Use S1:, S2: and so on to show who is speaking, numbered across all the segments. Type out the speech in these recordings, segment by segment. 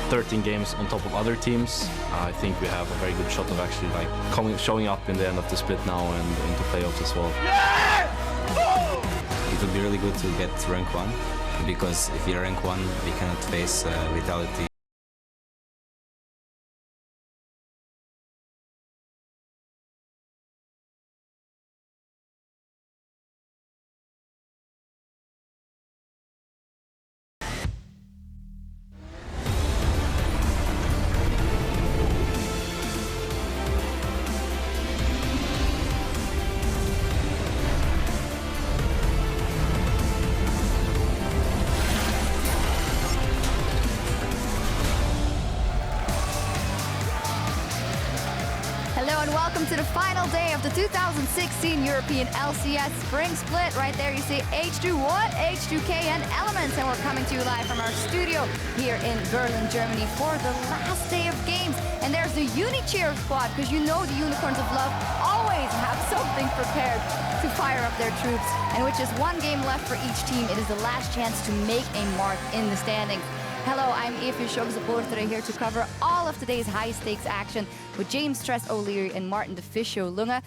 S1: 13 games on top of other teams. I think we have a very good shot of actually like showing up in the end of the split now and into playoffs as well.
S2: It would be really good to get rank 1, because if you're rank 1, we cannot face Vitality.
S3: Hello and welcome to the final day of the 2016 European LCS Spring Split. Right there you see H2-What, H2K and Elements, and we're coming to you live from our studio here in Berlin, Germany for the last day of games. And there's the Uni-Cheer squad, because you know the Unicorns of Love always have something prepared to fire up their troops. And with just one game left for each team, it is the last chance to make a mark in the standings. Hello, I'm EpicSkillshot here to cover all of today's high-stakes action with James Tress O'Leary and Martin de Fisho Lunge.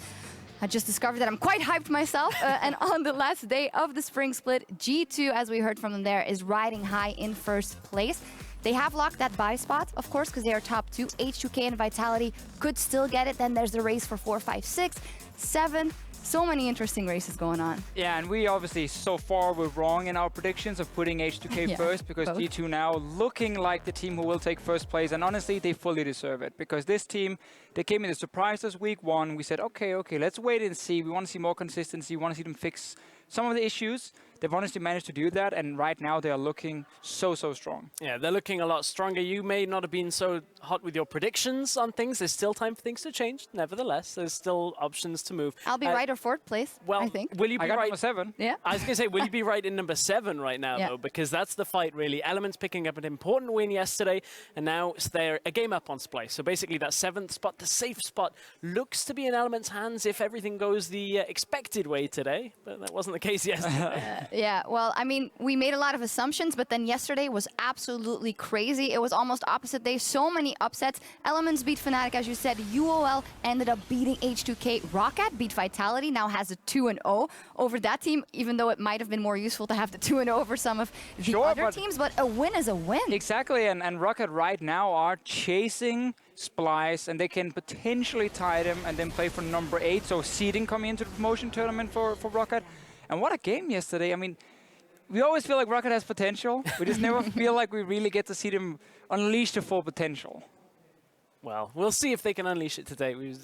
S3: I just discovered that I'm quite hyped myself, and on the last day of the Spring Split, G2, as we heard from them there, is riding high in first place. They have locked that buy spot, of course, because they are top 2. H2K and Vitality could still get it. Then there's the race for 4, 5, 6, 7. So many interesting races going on.
S4: Yeah, and we obviously so far were wrong in our predictions of putting H2K first, because both. G2 now looking like the team who will take first place, and honestly they fully deserve it, because this team, they came in a surprise us week 1. We said okay, let's wait and see. We want to see more consistency, we want to see them fix some of the issues. They've honestly managed to do that, and right now they are looking so strong.
S5: Yeah, they're looking a lot stronger. You may not have been so hot with your predictions on things. There's still time for things to change. Nevertheless, there's still options to move.
S3: I'll be right or 4th place,
S5: well,
S3: I think.
S5: Will you be
S4: I got
S5: right?
S4: number 7.
S3: Yeah.
S5: I was going to say, will you be right in number 7 right now, though? Because that's the fight, really. Elements picking up an important win yesterday, and now they're a game up on Splice. So basically that 7th spot, the safe spot, looks to be in Elements' hands if everything goes the expected way today. But that wasn't the case yesterday.
S3: Yeah, well, I mean, we made a lot of assumptions, but then yesterday was absolutely crazy. It was almost opposite day. So many upsets. Elements beat Fnatic, as you said. UOL ended up beating H2K. Rocket beat Vitality, now has a 2-0 over that team, even though it might have been more useful to have the 2-0 over some of the other teams, but a win is a win.
S4: Exactly, and Rocket right now are chasing Splice, and they can potentially tie them and then play for number 8, so seeding coming into the promotion tournament for Rocket. And what a game yesterday. I mean, we always feel like Rocket has potential. We just never feel like we really get to see them unleash their full potential.
S5: Well, we'll see if they can unleash it today. We,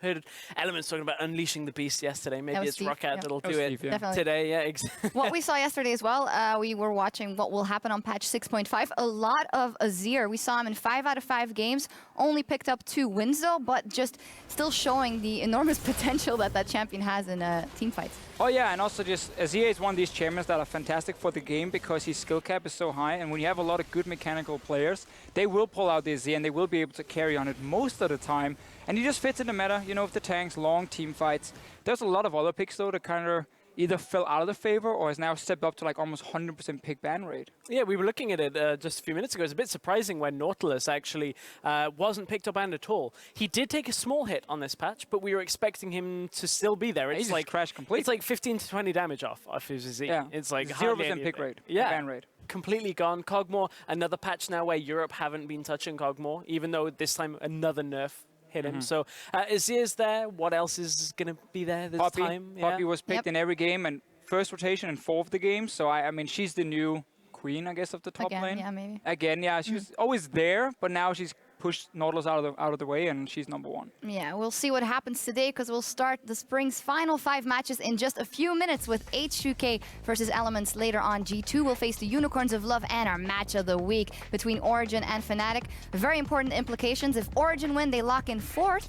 S5: heard Elements talking about unleashing the beast yesterday. Maybe it's Rocket that'll do it today. Yeah, exactly.
S3: What we saw yesterday as well, we were watching what will happen on patch 6.5. A lot of Azir. We saw him in 5 out of 5 games. Only picked up 2 wins though, but just still showing the enormous potential that champion has in team fights.
S4: Oh yeah, and also just Azir is one of these champions that are fantastic for the game because his skill cap is so high, and when you have a lot of good mechanical players, they will pull out the Azir and they will be able to carry on it most of the time, and he just fits in the meta, with the tanks, long team fights. There's a lot of other picks though that kind of either fell out of the favor or has now stepped up to like almost 100% pick ban rate.
S5: Yeah, we were looking at it just a few minutes ago. It's a bit surprising when Nautilus actually wasn't picked up and at all. He did take a small hit on this patch, but we were expecting him to still be there.
S4: It's like crashed completely.
S5: It's like 15 to 20 damage off his Z.
S4: Yeah.
S5: It's like
S4: 0% pick rate.
S5: Yeah.
S4: Ban rate.
S5: Completely gone. Cogmore, another patch now where Europe haven't been touching Cogmore, even though this time another nerf hit him. So Azir's there. What else is going to be there this time?
S4: Poppy was picked in every game and first rotation in 4 of the games. So I mean, she's the new queen, I guess, of the top lane.
S3: Yeah, maybe.
S4: Again, yeah, she was always there, but now she's pushed Nautilus out of the way, and she's number 1.
S3: Yeah, we'll see what happens today, because we'll start the spring's final 5 matches in just a few minutes with H2K versus Elements. Later on, G2 will face the Unicorns of Love, and our match of the week between Origen and Fnatic. Very important implications. If Origen win, they lock in 4th.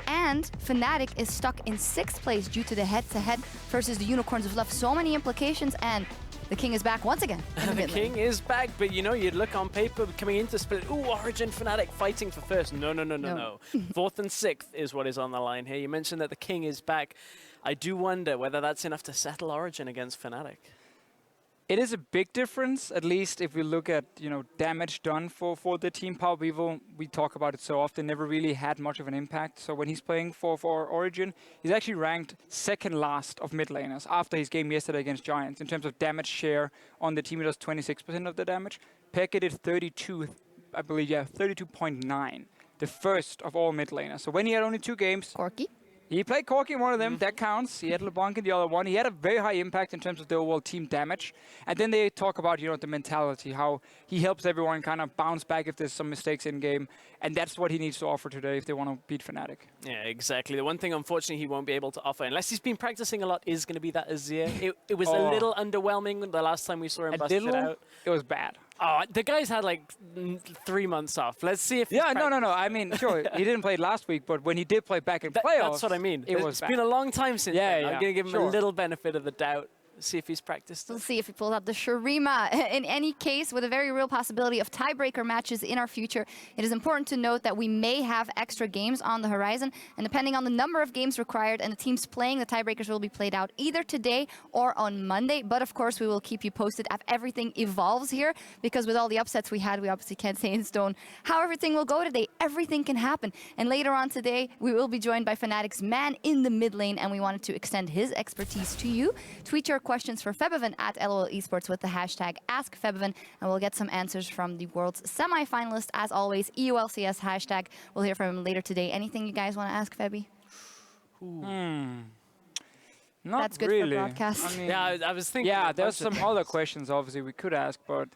S3: And Fnatic is stuck in 6th place due to the head-to-head versus the Unicorns of Love. So many implications, and the King is back once again.
S5: The King is back, but you'd look on paper coming into split. Ooh, Origen, Fnatic fighting for first. No. 4th and 6th is what is on the line here. You mentioned that the King is back. I do wonder whether that's enough to settle Origen against Fnatic.
S4: It is a big difference, at least if we look at, damage done for the team. Power Vivo, we talk about it so often, never really had much of an impact. So when he's playing for Origen, he's actually ranked second last of mid laners after his game yesterday against Giants. In terms of damage share on the team, he does 26% of the damage. Pekka did 32, I believe, 32.9. The first of all mid laners. So when he had only 2 games...
S3: Corki?
S4: He played Corki in one of them, that counts. He had LeBlanc in the other one. He had a very high impact in terms of the overall team damage. And then they talk about, the mentality, how he helps everyone kind of bounce back if there's some mistakes in game. And that's what he needs to offer today if they want to beat Fnatic.
S5: Yeah, exactly. The one thing, unfortunately, he won't be able to offer, unless he's been practicing a lot, is going to be that Azir. It was a little underwhelming the last time we saw him bust it out.
S4: It was bad.
S5: Oh, the guy's had like 3 months off. Let's see if...
S4: Yeah, no. I mean, sure, he didn't play last week, but when he did play back in playoffs...
S5: That's what I mean.
S4: It's
S5: been a long time since then. I'm going to give him a little benefit of the doubt. See if he's practiced.
S3: We'll see if he pulls out the Shurima. In any case, with a very real possibility of tiebreaker matches in our future, it is important to note that we may have extra games on the horizon. And depending on the number of games required and the teams playing, the tiebreakers will be played out either today or on Monday. But of course, we will keep you posted as everything evolves here, because with all the upsets we had, we obviously can't say in stone how everything will go today. Everything can happen. And later on today, we will be joined by Fnatic's man in the mid lane, and we wanted to extend his expertise to you. Tweet your questions for Febiven at LOL Esports with the hashtag AskFebiven, and we'll get some answers from the world's semi-finalist. As always, EULCS hashtag. We'll hear from him later today. Anything you guys want to ask, Febby?
S4: Not
S3: That's good
S4: really.
S3: for broadcast.
S5: I mean, yeah, I was thinking...
S4: Yeah, there's some other questions, obviously, we could ask, but...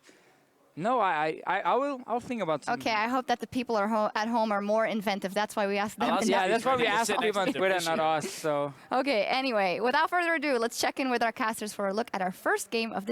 S4: No, I'll think about some.
S3: Okay, I hope that the people at home are more inventive. That's why we asked them.
S4: Yeah, that's why we asked people on Twitter, not us. So.
S3: Okay, anyway, without further ado, let's check in with our casters for a look at our first game of the